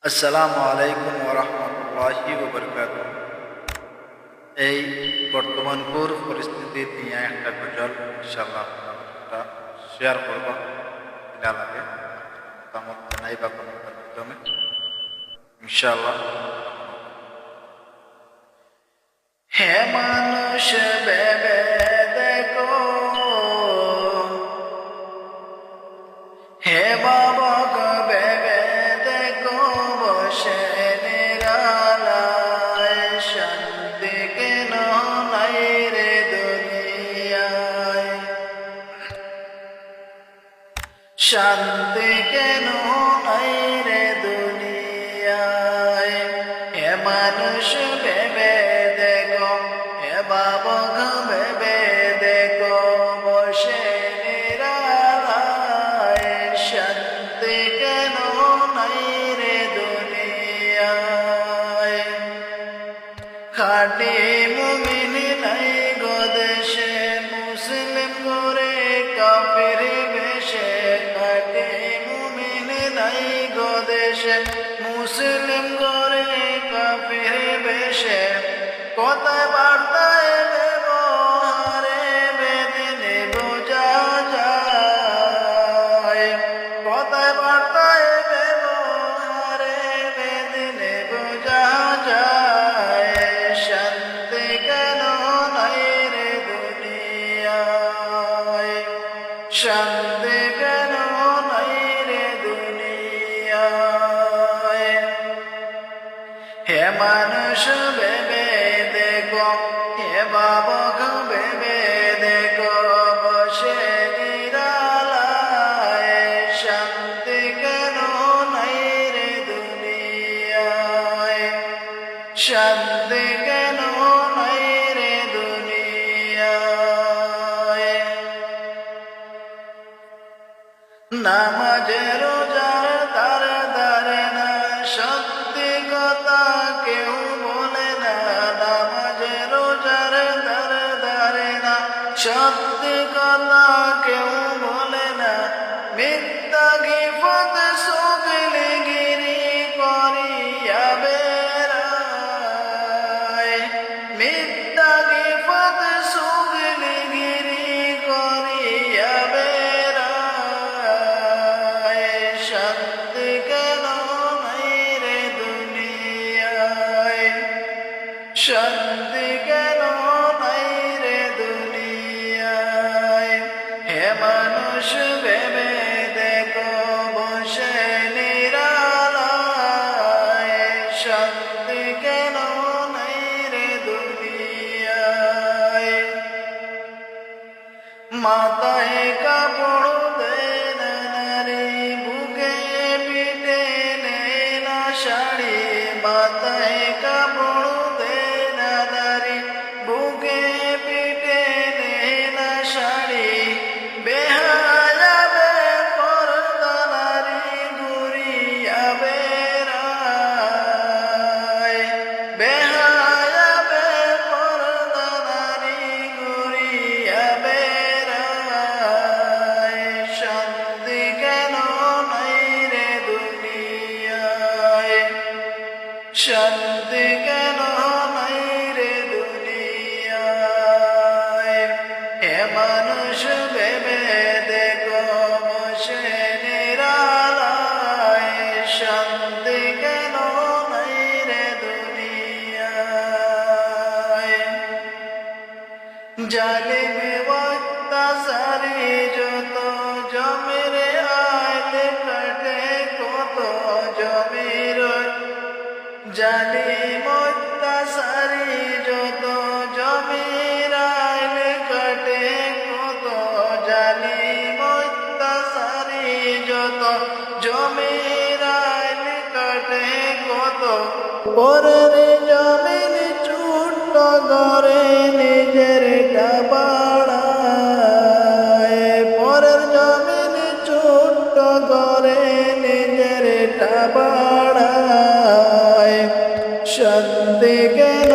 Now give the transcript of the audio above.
আসসালামু আলাইকুম ওয়া রাহমাতুল্লাহি ওয়া বারাকাতুহু। এই বর্তমানপুর পরিস্থিতি নিয়ে একটা গজল ইনশাআল্লাহ আপনারা শেয়ার করব। এটা লাগে মতামত জানাই বা কমেন্টের মাধ্যমে ইনশাআল্লাহ। হে মানুষ ভেবে দেখো, হে বাবা ভেবে দেখো, বসে নিরালায় শান্তি কেন নাই রে দুনিয়ায়, শান্তি কেন নাই রে দুনিয়ায়। হে মানুষ ভেবে দেখো, হে বাবা ভেবে দেখো, বসে নিরালায় শান্তি কেন নাই রে দুনিয়ায়। খাঁটি মুমিন নাই গো দেশে, মুসলিম করে কাফির বেশে। খাঁটি মুমিন নাই গো দেশে, মুসলিম করে কাফির বেশে। কোথায় বার্তায় ব্যবহারে বেদিনে বোঝা যায়, কোথায় বার্তায় ব্যবহারে বেদিনে বোঝা যায়। শান্তি কেন নাই রে দুনিয়ায়, শান্তি কেন নাই রে দুনিয়ায়। হে মানুষ ভেবে দেখো, হে বাবা ভেবে দেখো, বসে নিরালায় শান্তি কেন নাই রে দুনিয়ায়, শান্তি কেন নাই রে দুনিয়ায়। নামাজে রোজার দ্বারে দ্বারে না, সত্যি কথা কেউ বলে না। নামাজে রোজার দ্বারে দ্বারে না, সত্যি কথা কেউ বলে না। মিথ্যা গীবত চুগলিগিরি করিয়া বেড়ায়, মিথ্যা গীবত চুগলিগিরি করিয়া বেড়ায়। শান্তি কেন নাই রে দুনিয়ায়, শান্তি কেন নাই রে দুনিয়ায়। হে মানুষ ভেবে দেখো, বসে নিরালায় শান্তি কেন নাই রে দুনিয়ায়। মাথায় কাপড় দেয় না নারী, বুকে পিঠে নেয় না শাড়ি। মাথায় কাপড় দেয় না নারী, বুকে পিঠে নেয় না শাড়ি। বেহায়া বেপরদা নারী ঘুরিয়া বেড়ায়, বেহায়া বেপরদা নারী ঘুরিয়া বেড়ায়। শান্তি কেন নাই রে দুনিয়ায়, শান্তি কেন নাই রে দুনিয়ায়। হে মানুষ ভেবে দেখো, বসে নিরালায় শান্তি কেন নাই রে দুনিয়ায়। জালিমে অত্যাচারী যত, জমির আইল কাটে কত। জমির জালিম অত্যাচারী যত, জমির আইল কাটে কত। জালিম অত্যাচারী যত, জমির আইল কাটে কত। পরের জমিন ছোট্ট করে নিজের বাড়ায়, পরের জমিন ছোট্ট করে নিজের বাড়ায়। শান্তি কেন